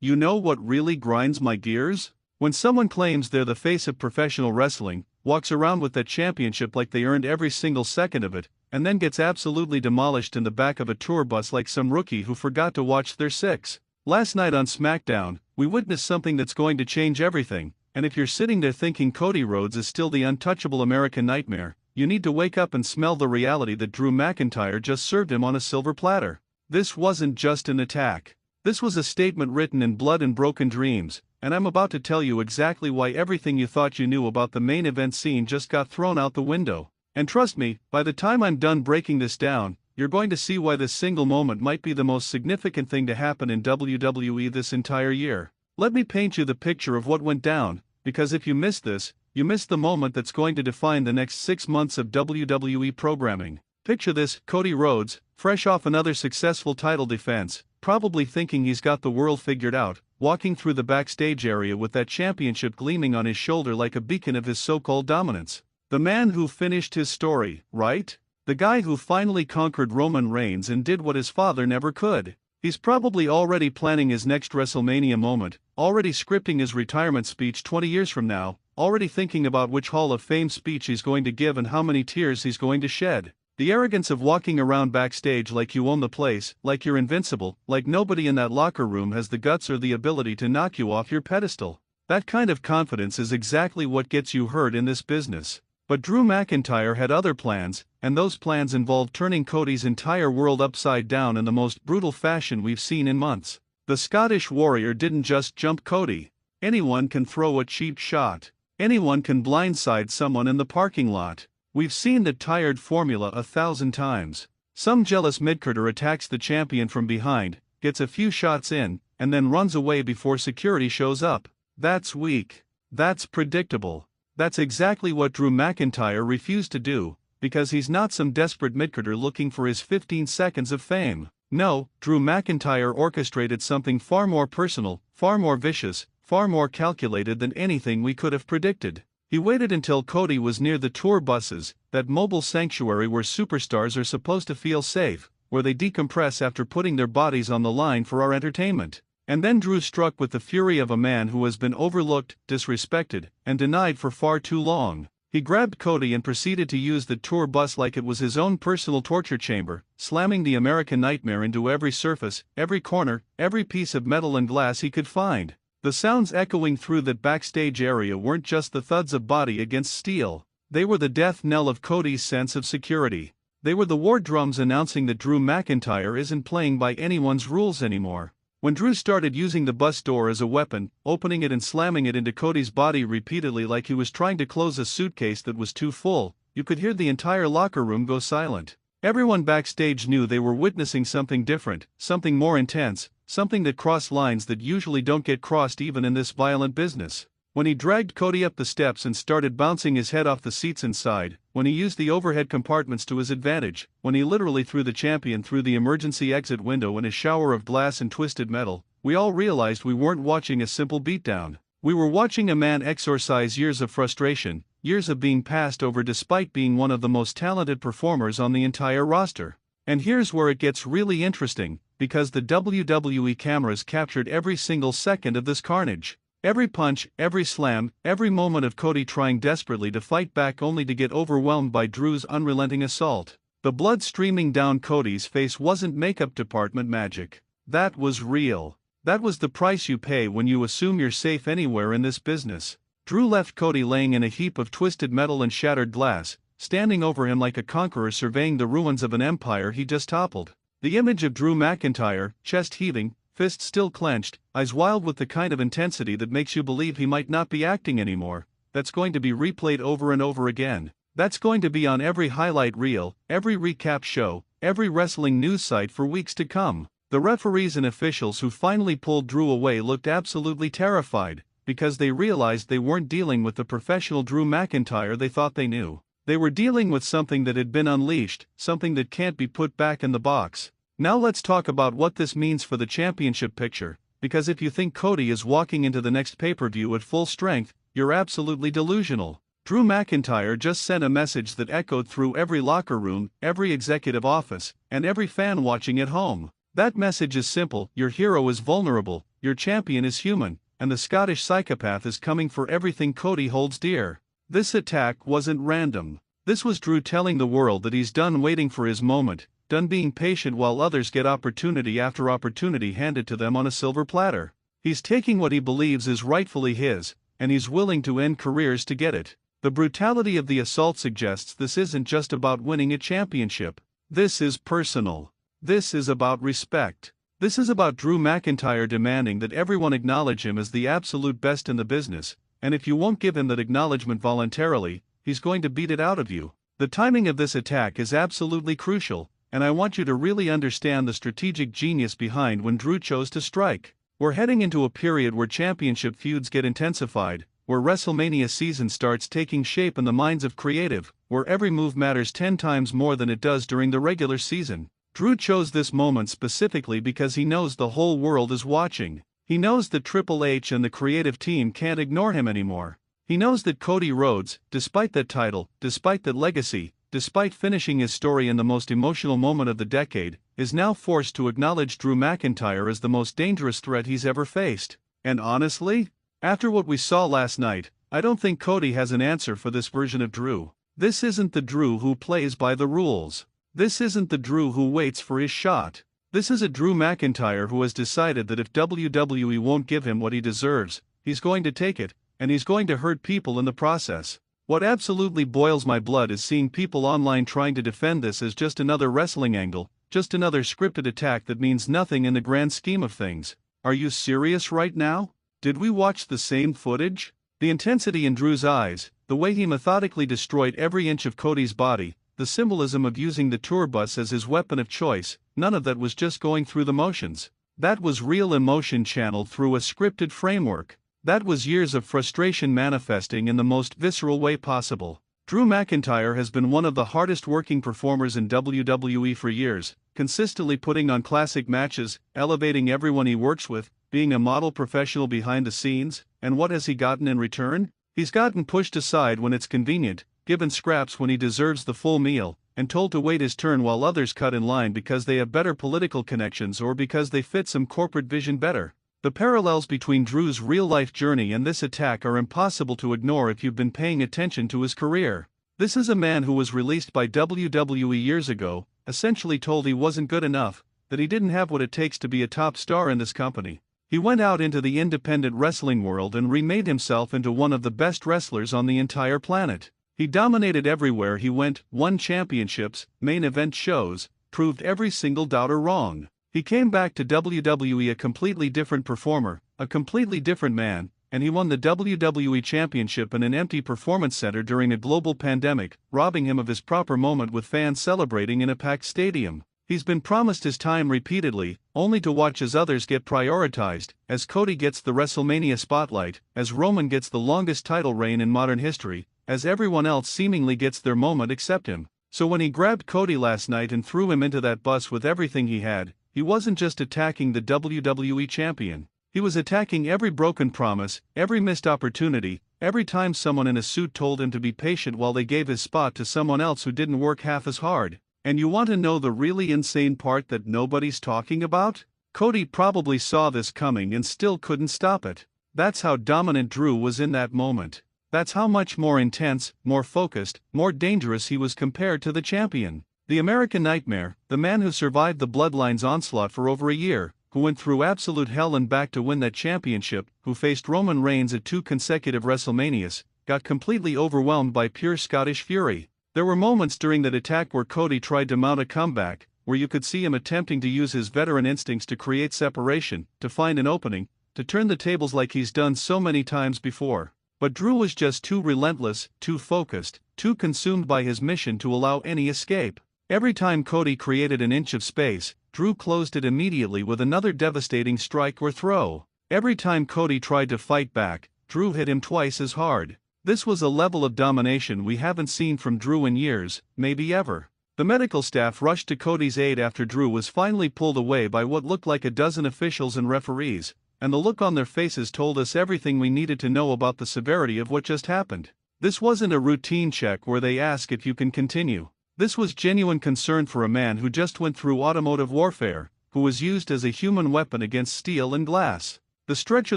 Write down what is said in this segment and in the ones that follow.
You know what really grinds my gears? When someone claims they're the face of professional wrestling, walks around with that championship like they earned every single second of it, and then gets absolutely demolished in the back of a tour bus like some rookie who forgot to watch their six. Last night on Smackdown, we witnessed something that's going to change everything, and if you're sitting there thinking Cody Rhodes is still the untouchable American nightmare, you need to wake up and smell the reality that Drew McIntyre just served him on a silver platter. This wasn't just an attack. This was a statement written in blood and broken dreams, and I'm about to tell you exactly why everything you thought you knew about the main event scene just got thrown out the window. And trust me, by the time I'm done breaking this down, you're going to see why this single moment might be the most significant thing to happen in WWE this entire year. Let me paint you the picture of what went down, because if you missed this, you missed the moment that's going to define the next 6 months of WWE programming. Picture this: Cody Rhodes, fresh off another successful title defense, probably thinking he's got the world figured out, walking through the backstage area with that championship gleaming on his shoulder like a beacon of his so-called dominance. The man who finished his story, right? The guy who finally conquered Roman Reigns and did what his father never could. He's probably already planning his next WrestleMania moment, already scripting his retirement speech 20 years from now, already thinking about which Hall of Fame speech he's going to give and how many tears he's going to shed. The arrogance of walking around backstage like you own the place, like you're invincible, like nobody in that locker room has the guts or the ability to knock you off your pedestal. That kind of confidence is exactly what gets you hurt in this business. But Drew McIntyre had other plans, and those plans involved turning Cody's entire world upside down in the most brutal fashion we've seen in months. The Scottish Warrior didn't just jump Cody. Anyone can throw a cheap shot. Anyone can blindside someone in the parking lot. We've seen the tired formula 1,000 times. Some jealous midcarder attacks the champion from behind, gets a few shots in, and then runs away before security shows up. That's weak. That's predictable. That's exactly what Drew McIntyre refused to do, because he's not some desperate midcarder looking for his 15 seconds of fame. No, Drew McIntyre orchestrated something far more personal, far more vicious, far more calculated than anything we could have predicted. He waited until Cody was near the tour buses, that mobile sanctuary where superstars are supposed to feel safe, where they decompress after putting their bodies on the line for our entertainment. And then Drew struck with the fury of a man who has been overlooked, disrespected, and denied for far too long. He grabbed Cody and proceeded to use the tour bus like it was his own personal torture chamber, slamming the American nightmare into every surface, every corner, every piece of metal and glass he could find. The sounds echoing through that backstage area weren't just the thuds of body against steel. They were the death knell of Cody's sense of security. They were the war drums announcing that Drew McIntyre isn't playing by anyone's rules anymore. When Drew started using the bus door as a weapon, opening it and slamming it into Cody's body repeatedly like he was trying to close a suitcase that was too full, you could hear the entire locker room go silent. Everyone backstage knew they were witnessing something different, something more intense, something that crossed lines that usually don't get crossed even in this violent business. When he dragged Cody up the steps and started bouncing his head off the seats inside, when he used the overhead compartments to his advantage, when he literally threw the champion through the emergency exit window in a shower of glass and twisted metal, we all realized we weren't watching a simple beatdown. We were watching a man exorcise years of frustration, years of being passed over despite being one of the most talented performers on the entire roster. And here's where it gets really interesting, because the WWE cameras captured every single second of this carnage. Every punch, every slam, every moment of Cody trying desperately to fight back only to get overwhelmed by Drew's unrelenting assault. The blood streaming down Cody's face wasn't makeup department magic. That was real. That was the price you pay when you assume you're safe anywhere in this business. Drew left Cody laying in a heap of twisted metal and shattered glass, standing over him like a conqueror surveying the ruins of an empire he just toppled. The image of Drew McIntyre, chest heaving, fists still clenched, eyes wild with the kind of intensity that makes you believe he might not be acting anymore, that's going to be replayed over and over again. That's going to be on every highlight reel, every recap show, every wrestling news site for weeks to come. The referees and officials who finally pulled Drew away looked absolutely terrified, because they realized they weren't dealing with the professional Drew McIntyre they thought they knew. They were dealing with something that had been unleashed, something that can't be put back in the box. Now let's talk about what this means for the championship picture, because if you think Cody is walking into the next pay-per-view at full strength, you're absolutely delusional. Drew McIntyre just sent a message that echoed through every locker room, every executive office, and every fan watching at home. That message is simple: your hero is vulnerable, your champion is human, and the Scottish psychopath is coming for everything Cody holds dear. This attack wasn't random. This was Drew telling the world that he's done waiting for his moment, done being patient while others get opportunity after opportunity handed to them on a silver platter. He's taking what he believes is rightfully his, and he's willing to end careers to get it. The brutality of the assault suggests this isn't just about winning a championship. This is personal. This is about respect. This is about Drew McIntyre demanding that everyone acknowledge him as the absolute best in the business, and if you won't give him that acknowledgement voluntarily, he's going to beat it out of you. The timing of this attack is absolutely crucial, and I want you to really understand the strategic genius behind when Drew chose to strike. We're heading into a period where championship feuds get intensified, where WrestleMania season starts taking shape in the minds of creative, where every move matters 10 times more than it does during the regular season. Drew chose this moment specifically because he knows the whole world is watching. He knows that Triple H and the creative team can't ignore him anymore. He knows that Cody Rhodes, despite that title, despite that legacy, despite finishing his story in the most emotional moment of the decade, is now forced to acknowledge Drew McIntyre as the most dangerous threat he's ever faced. And honestly, after what we saw last night, I don't think Cody has an answer for this version of Drew. This isn't the Drew who plays by the rules. This isn't the Drew who waits for his shot. This is a Drew McIntyre who has decided that if WWE won't give him what he deserves, he's going to take it, and he's going to hurt people in the process. What absolutely boils my blood is seeing people online trying to defend this as just another wrestling angle, just another scripted attack that means nothing in the grand scheme of things. Are you serious right now? Did we watch the same footage? The intensity in Drew's eyes, the way he methodically destroyed every inch of Cody's body, the symbolism of using the tour bus as his weapon of choice, none of that was just going through the motions. That was real emotion channeled through a scripted framework. That was years of frustration manifesting in the most visceral way possible. Drew McIntyre has been one of the hardest working performers in WWE for years, consistently putting on classic matches, elevating everyone he works with, being a model professional behind the scenes, and what has he gotten in return? He's gotten pushed aside when it's convenient, given scraps when he deserves the full meal, and told to wait his turn while others cut in line because they have better political connections or because they fit some corporate vision better. The parallels between Drew's real-life journey and this attack are impossible to ignore if you've been paying attention to his career. This is a man who was released by WWE years ago, essentially told he wasn't good enough, that he didn't have what it takes to be a top star in this company. He went out into the independent wrestling world and remade himself into one of the best wrestlers on the entire planet. He dominated everywhere he went, won championships, main event shows, proved every single doubter wrong. He came back to WWE a completely different performer, a completely different man, and he won the WWE Championship in an empty performance center during a global pandemic, robbing him of his proper moment with fans celebrating in a packed stadium. He's been promised his time repeatedly, only to watch as others get prioritized, as Cody gets the WrestleMania spotlight, as Roman gets the longest title reign in modern history, as everyone else seemingly gets their moment except him. So when he grabbed Cody last night and threw him into that bus with everything he had, he wasn't just attacking the WWE champion. He was attacking every broken promise, every missed opportunity, every time someone in a suit told him to be patient while they gave his spot to someone else who didn't work half as hard. And you want to know the really insane part that nobody's talking about? Cody probably saw this coming and still couldn't stop it. That's how dominant Drew was in that moment. That's how much more intense, more focused, more dangerous he was compared to the champion. The American Nightmare, the man who survived the Bloodline's onslaught for over a year, who went through absolute hell and back to win that championship, who faced Roman Reigns at 2 consecutive WrestleManias, got completely overwhelmed by pure Scottish fury. There were moments during that attack where Cody tried to mount a comeback, where you could see him attempting to use his veteran instincts to create separation, to find an opening, to turn the tables like he's done so many times before. But Drew was just too relentless, too focused, too consumed by his mission to allow any escape. Every time Cody created an inch of space, Drew closed it immediately with another devastating strike or throw. Every time Cody tried to fight back, Drew hit him twice as hard. This was a level of domination we haven't seen from Drew in years, maybe ever. The medical staff rushed to Cody's aid after Drew was finally pulled away by what looked like a dozen officials and referees, and the look on their faces told us everything we needed to know about the severity of what just happened. This wasn't a routine check where they ask if you can continue. This was genuine concern for a man who just went through automotive warfare, who was used as a human weapon against steel and glass. The stretcher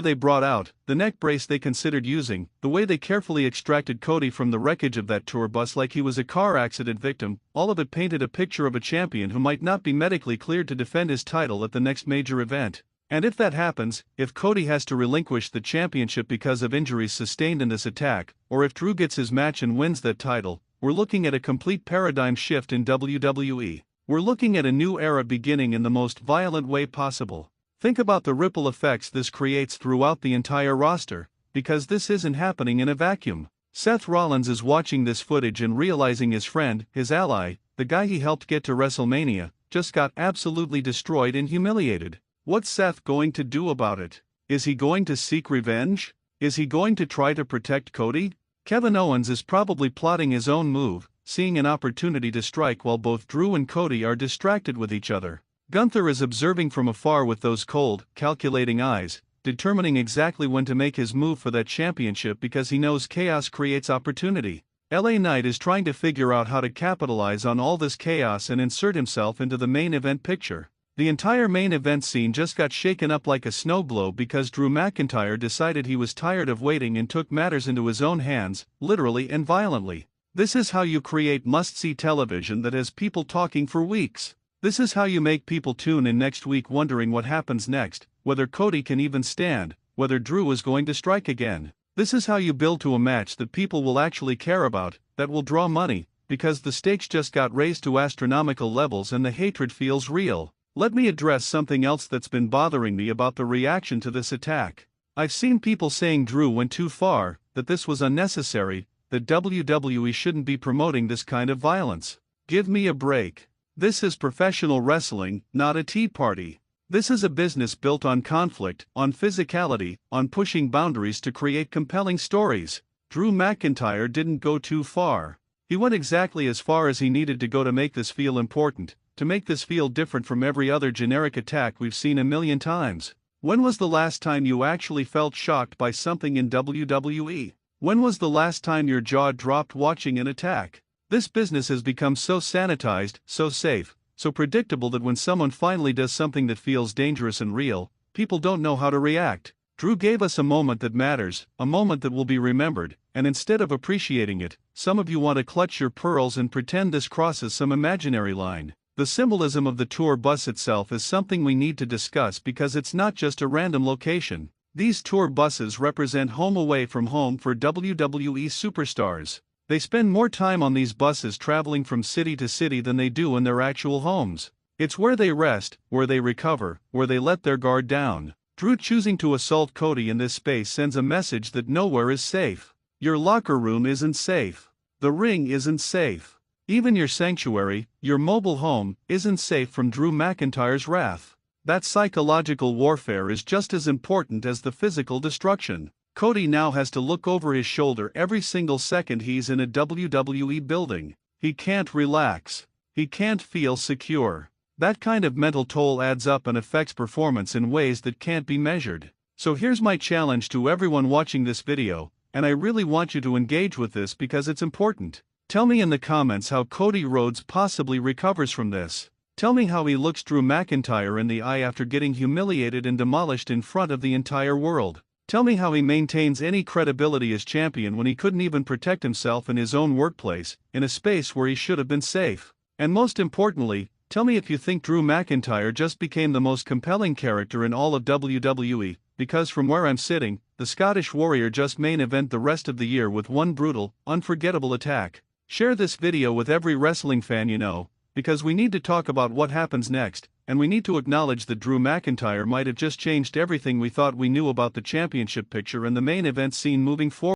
they brought out, the neck brace they considered using, the way they carefully extracted Cody from the wreckage of that tour bus like he was a car accident victim, all of it painted a picture of a champion who might not be medically cleared to defend his title at the next major event. And if that happens, if Cody has to relinquish the championship because of injuries sustained in this attack, or if Drew gets his match and wins that title, we're looking at a complete paradigm shift in WWE. We're looking at a new era beginning in the most violent way possible. Think about the ripple effects this creates throughout the entire roster, because this isn't happening in a vacuum. Seth Rollins is watching this footage and realizing his friend, his ally, the guy he helped get to WrestleMania, just got absolutely destroyed and humiliated. What's Seth going to do about it? Is he going to seek revenge? Is he going to try to protect Cody? Kevin Owens is probably plotting his own move, seeing an opportunity to strike while both Drew and Cody are distracted with each other. Gunther is observing from afar with those cold, calculating eyes, determining exactly when to make his move for that championship because he knows chaos creates opportunity. LA Knight is trying to figure out how to capitalize on all this chaos and insert himself into the main event picture. The entire main event scene just got shaken up like a snow globe because Drew McIntyre decided he was tired of waiting and took matters into his own hands, literally and violently. This is how you create must-see television that has people talking for weeks. This is how you make people tune in next week wondering what happens next, whether Cody can even stand, whether Drew is going to strike again. This is how you build to a match that people will actually care about, that will draw money, because the stakes just got raised to astronomical levels and the hatred feels real. Let me address something else that's been bothering me about the reaction to this attack. I've seen people saying Drew went too far, that this was unnecessary, that WWE shouldn't be promoting this kind of violence. Give me a break. This is professional wrestling, not a tea party. This is a business built on conflict, on physicality, on pushing boundaries to create compelling stories. Drew McIntyre didn't go too far. He went exactly as far as he needed to go to make this feel important, to make this feel different from every other generic attack we've seen a million times. When was the last time you actually felt shocked by something in WWE? When was the last time your jaw dropped watching an attack? This business has become so sanitized, so safe, so predictable that when someone finally does something that feels dangerous and real, people don't know how to react. Drew gave us a moment that matters, a moment that will be remembered, and instead of appreciating it, some of you want to clutch your pearls and pretend this crosses some imaginary line. The symbolism of the tour bus itself is something we need to discuss because it's not just a random location. These tour buses represent home away from home for WWE superstars. They spend more time on these buses traveling from city to city than they do in their actual homes. It's where they rest, where they recover, where they let their guard down. Drew choosing to assault Cody in this space sends a message that nowhere is safe. Your locker room isn't safe. The ring isn't safe. Even your sanctuary, your mobile home, isn't safe from Drew McIntyre's wrath. That psychological warfare is just as important as the physical destruction. Cody now has to look over his shoulder every single second he's in a WWE building. He can't relax. He can't feel secure. That kind of mental toll adds up and affects performance in ways that can't be measured. So here's my challenge to everyone watching this video, and I really want you to engage with this because it's important. Tell me in the comments how Cody Rhodes possibly recovers from this. Tell me how he looks Drew McIntyre in the eye after getting humiliated and demolished in front of the entire world. Tell me how he maintains any credibility as champion when he couldn't even protect himself in his own workplace, in a space where he should have been safe. And most importantly, tell me if you think Drew McIntyre just became the most compelling character in all of WWE, because from where I'm sitting, the Scottish Warrior just main event the rest of the year with one brutal, unforgettable attack. Share this video with every wrestling fan you know, because we need to talk about what happens next, and we need to acknowledge that Drew McIntyre might have just changed everything we thought we knew about the championship picture and the main event scene moving forward.